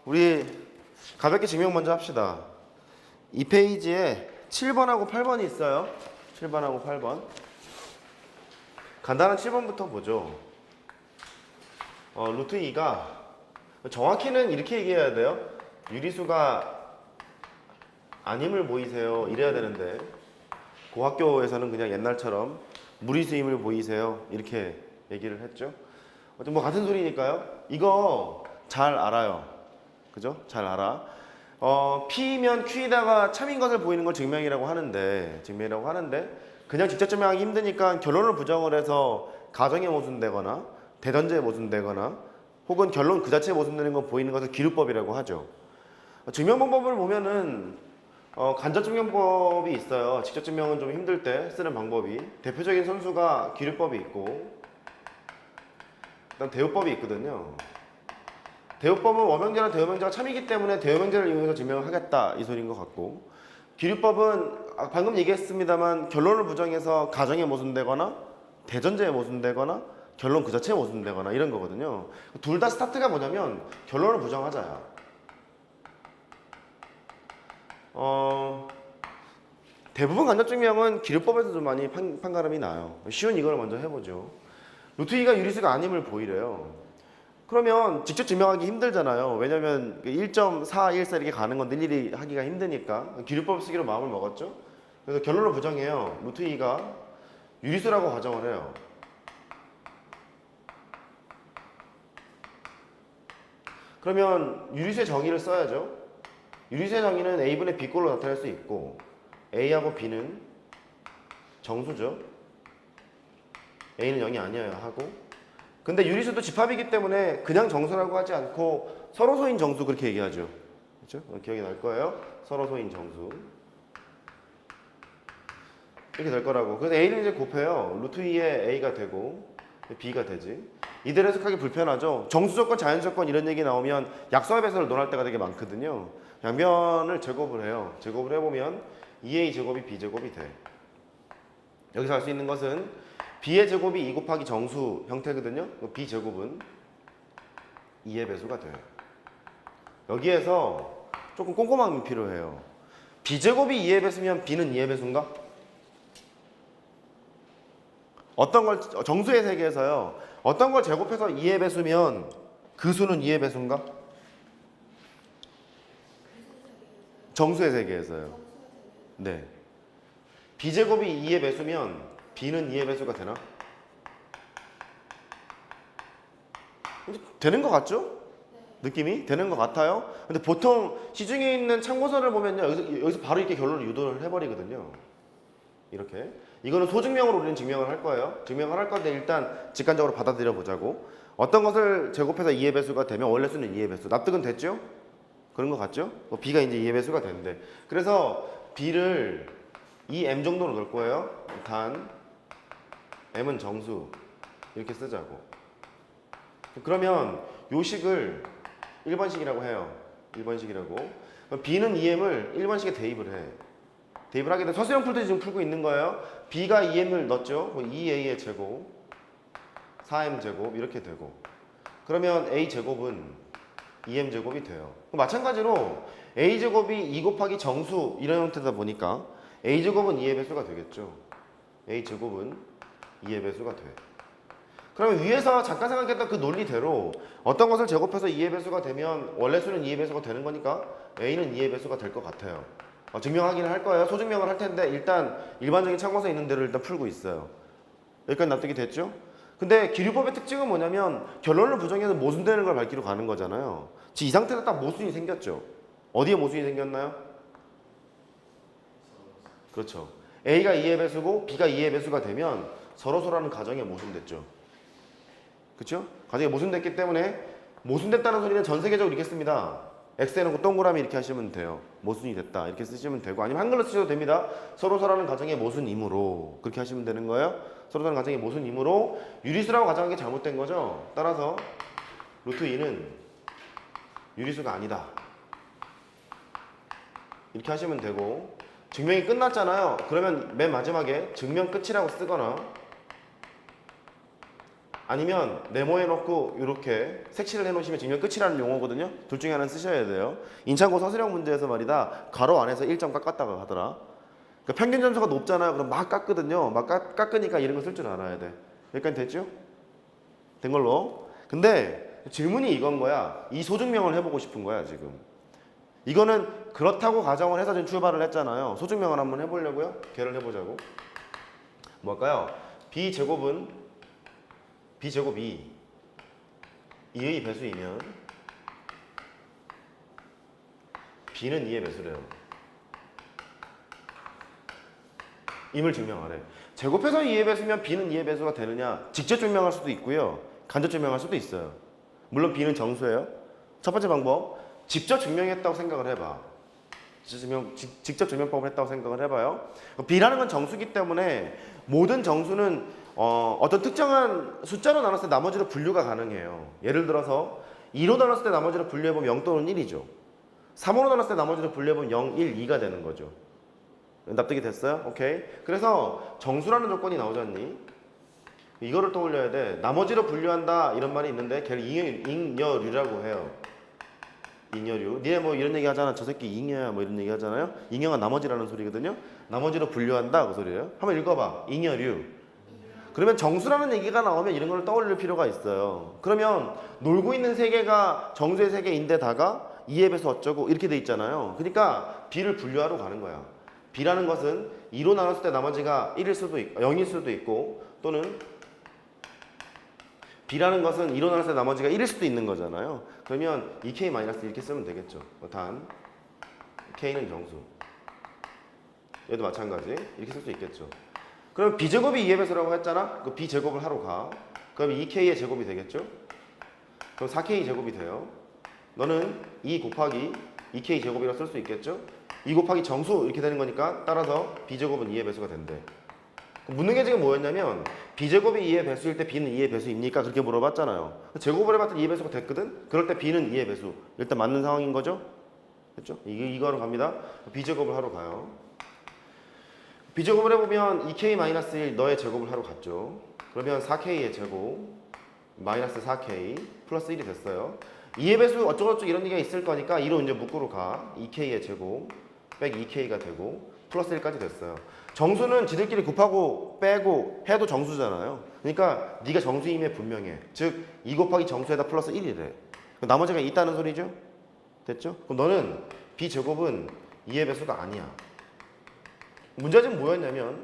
우리 가볍게 증명 먼저 합시다. 이 페이지에 7번하고 8번이 있어요. 7번하고 8번. 간단한 7번부터 보죠. 루트 2가 정확히는 이렇게 얘기해야 돼요. 유리수가 아님을 보이세요. 이래야 되는데 고학교에서는 그냥 옛날처럼 무리수임을 보이세요. 이렇게 얘기를 했죠. 뭐 같은 소리니까요. 이거 잘 알아요. 그죠? 잘 알아. P면 Q에다가 참인 것을 보이는 걸 증명이라고 하는데 그냥 직접 증명하기 힘드니까 결론을 부정을 해서 가정에 모순되거나 대전제에 모순되거나 혹은 결론 그 자체에 모순되는 거 보이는 것을 기류법이라고 하죠. 증명 방법을 보면은 간접 증명법이 있어요. 직접 증명은 좀 힘들 때 쓰는 방법이. 대표적인 선수가 기류법이 있고 일단 대우법이 있거든요. 대우법은 원명제나 대우명제가 참이기 때문에 대우명제를 이용해서 증명을 하겠다 이 소리인 것 같고, 기류법은 방금 얘기했습니다만 결론을 부정해서 가정에 모순되거나 대전제에 모순되거나 결론 그 자체에 모순되거나 이런 거거든요. 둘 다 스타트가 뭐냐면 결론을 부정하자야. 대부분 간접 증명은 기류법에서 좀 많이 판가름이 나요. 쉬운 이걸 먼저 해보죠. 루트 2가 유리수가 아님을 보이래요. 그러면 직접 증명하기 힘들잖아요. 왜냐면 1.414 이렇게 가는 건 일일이 하기가 힘드니까 기류법 쓰기로 마음을 먹었죠. 그래서 결론을 부정해요. 루트 2가 유리수라고 가정을 해요. 그러면 유리수의 정의를 써야죠. 유리수의 정의는 A분의 B꼴로 나타낼 수 있고 A하고 B는 정수죠. A는 0이 아니어야 하고, 근데 유리수도 집합이기 때문에 그냥 정수라고 하지 않고 서로소인 정수 그렇게 얘기하죠. 그렇죠? 기억이 날 거예요. 서로소인 정수 이렇게 될 거라고. 그래서 A는 이제 곱해요. 루트 2에 A가 되고 B가 되지. 이대로 해석하기 불편하죠. 정수조건, 자연조건 이런 얘기 나오면 약수와 배수를 논할 때가 되게 많거든요. 양변을 제곱을 해요. 제곱을 해보면 2A 제곱이 B 제곱이 돼. 여기서 알 수 있는 것은 B의 제곱이 2 곱하기 정수 형태거든요. B 제곱은 2의 배수가 돼요. 여기에서 조금 꼼꼼함이 필요해요. B 제곱이 2의 배수면 B는 2의 배수인가? 어떤 걸 정수의 세계에서요. 어떤 걸 제곱해서 2의 배수면 그 수는 2의 배수인가? 정수의 세계에서요. 네. B 제곱이 2의 배수면 B는 2의 배수가 되나? 되는 것 같죠? 느낌이? 되는 것 같아요? 근데 보통 시중에 있는 참고서를 보면요. 여기서 바로 이렇게 결론을 유도를 해버리거든요. 이렇게. 이거는 소증명으로 우리는 증명을 할 거예요. 증명을 할 건데 일단 직관적으로 받아들여 보자고. 어떤 것을 제곱해서 2의 배수가 되면 원래 수는 2의 배수. 납득은 됐죠? 그런 것 같죠? B가 이제 2의 배수가 된대. 그래서 B를 2M 정도로 넣을 거예요. 단 M은 정수 이렇게 쓰자고. 그러면 요 식을 1번식이라고 해요. 1번식이라고. B는 2M을 1번식에 대입을 해. 대입을 하게 되면 서술형 풀 때 지금 풀고 있는 거예요. B가 2M을 넣었죠. 2A의 제곱 4M 제곱 이렇게 되고, 그러면 A 제곱은 2M 제곱이 돼요. 마찬가지로 A 제곱이 2 곱하기 정수 이런 형태다 보니까 A 제곱은 2의 배수가 되겠죠. A 제곱은 2의 배수가 돼. 그러면 위에서 잠깐 생각했던 그 논리대로 어떤 것을 제곱해서 2의 배수가 되면 원래 수는 2의 배수가 되는 거니까 A는 2의 배수가 될 것 같아요. 증명하기는 할 거예요. 소증명을 할 텐데 일단 일반적인 참고서 있는 대로 일단 풀고 있어요. 여기까지 납득이 됐죠? 근데 기류법의 특징은 뭐냐면 결론을 부정해서 모순되는 걸 밝히러 가는 거잖아요. 이 상태에서 딱 모순이 생겼죠. 어디에 모순이 생겼나요? 그렇죠. A가 2의 배수고 B가 2의 배수가 되면 서로서라는 가정에 모순됐죠. 그렇죠? 가정에 모순됐기 때문에 모순됐다는 소리는 전 세계적으로 이렇게 씁니다. X 해놓고 동그라미 이렇게 하시면 돼요. 모순이 됐다 이렇게 쓰시면 되고, 아니면 한글로 쓰셔도 됩니다. 서로서라는 가정의 모순이므로 그렇게 하시면 되는 거예요. 서로서라는 가정의 모순이므로 유리수라고 가정한 게 잘못된 거죠. 따라서 루트 2는 유리수가 아니다 이렇게 하시면 되고, 증명이 끝났잖아요. 그러면 맨 마지막에 증명 끝이라고 쓰거나 아니면 네모해놓고 이렇게 색칠을 해놓으시면 증명 끝이라는 용어거든요. 둘 중에 하나는 쓰셔야 돼요. 인창고 서술형 문제에서 말이다. 가로 안에서 1점 깎았다가 하더라. 그러니까 평균 점수가 높잖아요. 그럼 막 깎거든요. 막 깎으니까 이런 거 쓸 줄 알아야 돼. 여기까지 됐죠? 된 걸로. 근데 질문이 이건 거야. 이 소증명을 해보고 싶은 거야 지금. 이거는 그렇다고 가정을 해서 지금 출발을 했잖아요. 소증명을 한번 해보려고요. 걔를 해보자고. 뭘까요? b제곱은 b제곱이 2의 배수이면 b는 2의 배수래요. 임을 증명하래. 제곱해서 2의 배수면 b는 2의 배수가 되느냐? 직접 증명할 수도 있고요. 간접 증명할 수도 있어요. 물론 b는 정수예요. 첫 번째 방법, 직접 증명했다고 생각을 해봐. 직접 증명법을 했다고 생각을 해봐요. b라는 건 정수기 때문에 모든 정수는 어떤 특정한 숫자로 나눴을 때 나머지로 분류가 가능해요. 예를 들어서 2로 나눴을 때 나머지로 분류해보면 0 또는 1이죠. 3으로 나눴을 때 나머지로 분류해보면 0, 1, 2가 되는 거죠. 납득이 됐어요? 오케이. 그래서 정수라는 조건이 나오잖니? 이거를 떠올려야 돼. 나머지로 분류한다 이런 말이 있는데 걔를 잉여류라고 해요. 잉여류. 니네 뭐 이런 얘기 하잖아. 저 새끼 잉여야 뭐 이런 얘기 하잖아요. 잉여가 나머지라는 소리거든요. 나머지로 분류한다 그 소리예요. 한번 읽어봐. 잉여류. 그러면 정수라는 얘기가 나오면 이런 걸 떠올릴 필요가 있어요. 그러면 놀고 있는 세계가 정수의 세계인데다가 2의 배수 어쩌고 이렇게 돼 있잖아요. 그러니까 b를 분류하러 가는 거야. b라는 것은 2로 나눴을 때 나머지가 1일 수도 있고 0일 수도 있고 또는 b라는 것은 2로 나눴을 때 나머지가 1일 수도 있는 거잖아요. 그러면 2k- 이렇게 쓰면 되겠죠. 단 k는 정수. 얘도 마찬가지. 이렇게 쓸 수 있겠죠. 그럼 b제곱이 2의 배수라고 했잖아. 그 b제곱을 하러 가. 그럼 2k의 제곱이 되겠죠. 그럼 4k 제곱이 돼요. 너는 2 곱하기 2k 제곱이라고 쓸 수 있겠죠. 2 곱하기 정수 이렇게 되는 거니까 따라서 b제곱은 2의 배수가 된대. 묻는 게 지금 뭐였냐면 b제곱이 2의 배수일 때 b는 2의 배수입니까? 그렇게 물어봤잖아요. 제곱을 해봤더니 2의 배수가 됐거든? 그럴 때 b는 2의 배수. 일단 맞는 상황인 거죠? 됐죠? 이거로 갑니다. b제곱을 하러 가요. b제곱을 해보면 2k-1 너의 제곱을 하러 갔죠. 그러면 4k의 제곱 마이너스 4k 플러스 1이 됐어요. 2의 배수 어쩌고저쩌고 이런 얘기가 있을 거니까 2로 이제 묶으러 가. 2k의 제곱 빼 2k가 되고 플러스 1까지 됐어요. 정수는 지들끼리 곱하고 빼고 해도 정수잖아요. 그러니까 네가 정수임에 분명해. 즉 2 곱하기 정수에다 플러스 1이래. 나머지가 있다는 소리죠? 됐죠? 그럼 너는 b제곱은 2의 배수가 아니야. 문제가 지금 뭐였냐면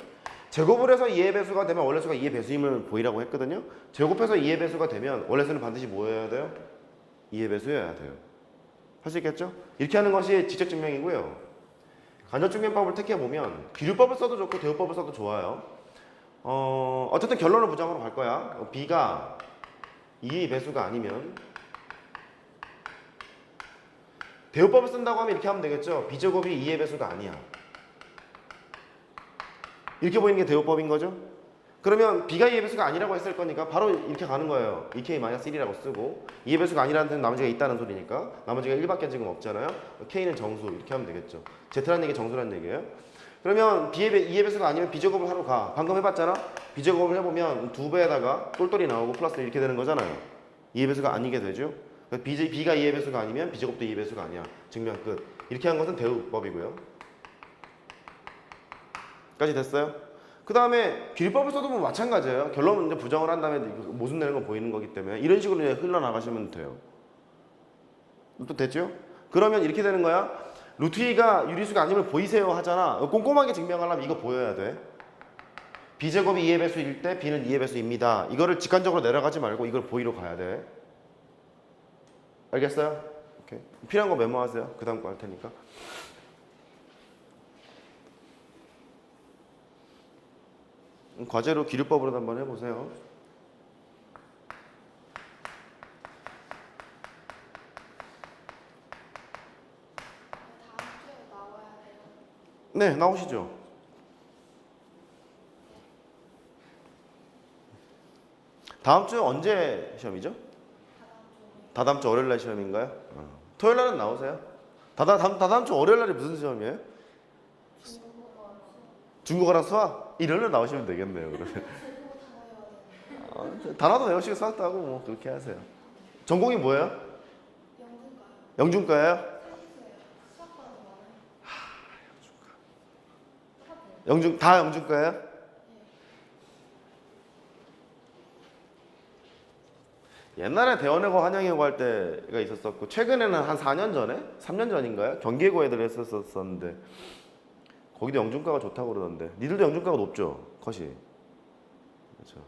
제곱을 해서 2의 배수가 되면 원래수가 2의 배수임을 보이라고 했거든요. 제곱해서 2의 배수가 되면 원래수는 반드시 뭐여야 돼요? 2의 배수여야 돼요. 할 수 있겠죠? 이렇게 하는 것이 직접 증명이고요. 간접 증명법을 택해보면 기류법을 써도 좋고 대우법을 써도 좋아요. 어쨌든 결론을 부정하러 갈 거야. b가 2의 배수가 아니면 대우법을 쓴다고 하면 이렇게 하면 되겠죠. b제곱이 2의 배수가 아니야. 이렇게 보이는 게 대우법인 거죠. 그러면 b가 2의 배수가 아니라고 했을 거니까 바로 이렇게 가는 거예요. 2k-1이라고 쓰고 2의 배수가 아니라는 뜻은 나머지가 있다는 소리니까 나머지가 1밖에 지금 없잖아요. k는 정수 이렇게 하면 되겠죠. z라는 얘기 정수라는 얘기예요. 그러면 2의 배수가 아니면 b제곱을 하러 가. 방금 해봤잖아. b제곱을 해보면 2배에다가 똘똘이 나오고 플러스 이렇게 되는 거잖아요. 2의 배수가 아니게 되죠. b가 2의 배수가 아니면 b제곱도 2의 배수가 아니야. 증명 끝. 이렇게 한 것은 대우법이고요. 까지 됐어요? 그 다음에 기류법을 써도 뭐 마찬가지예요. 결론은 이제 부정을 한 다음에 모순 내는 건 보이는 거기 때문에 이런 식으로 이제 흘러나가시면 돼요. 또 됐죠? 그러면 이렇게 되는 거야. 루트 2가 유리수가 아님을 보이세요 하잖아. 꼼꼼하게 증명하려면 이거 보여야 돼. b제곱이 2의 배수일 때 b는 2의 배수입니다. 이거를 직관적으로 내려가지 말고 이걸 보이러 가야 돼. 알겠어요? 오케이. 필요한 거 메모하세요. 그 다음 거 할 테니까. 과제로 기류법으로 한번 해보세요. 다음 주에 나와야 돼요. 네, 나오시죠. 다음 주 언제 시험이죠? 다다음 주 월요일 날 시험인가요? 토요일 날은 나오세요. 다다음 주 월요일 날이 무슨 시험이에요? 중국어랑 수학? 일요일 날 나오시면 되겠네요. 그러면. 단어도 외우시고 수학도 하고 뭐 그렇게 하세요. 전공이 뭐예요? 영문과요. 영준과예요? 사기수예요. 수학과는 많아요. 똑같아요. 다 영준과예요? 네. 옛날에 대원외고 한양외고 할 때가 있었었고 최근에는 한 4년 전에? 3년 전인가요? 경기외고 애들 했었었는데 거기도 영준과가 좋다고 그러던데 니들도 영준과가 높죠? 컷이 그렇죠.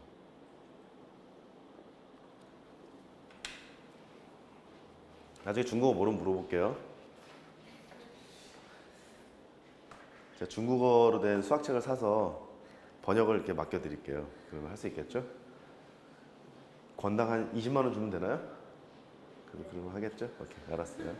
나중에 중국어 모르면 물어볼게요. 제가 중국어로 된 수학책을 사서 번역을 이렇게 맡겨드릴게요. 그러면 할 수 있겠죠? 권당 한 20만 원 주면 되나요? 그러면 하겠죠? 오케이, 알았어요.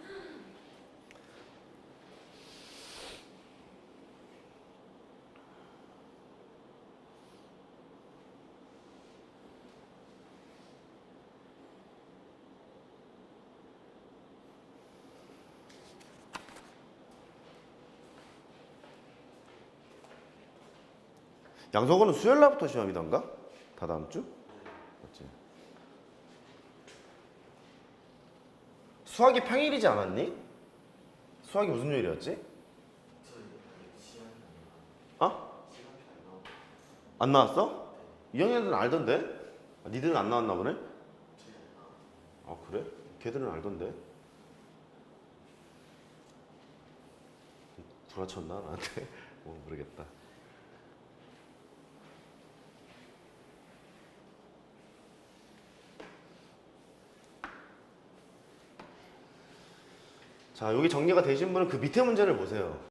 양석원은 수요일 날부터 시험이던가? 다 다음 주? 맞지? 수학이 평일이지 않았니? 수학이 무슨 요일이었지? 어? 안 나왔어? 2학년들은 알던데? 아, 니들은 안 나왔나 보네? 아 그래? 걔들은 알던데? 구라쳤나 나한테? 뭐 모르겠다. 자, 여기 정리가 되신 분은 그 밑에 문제를 보세요.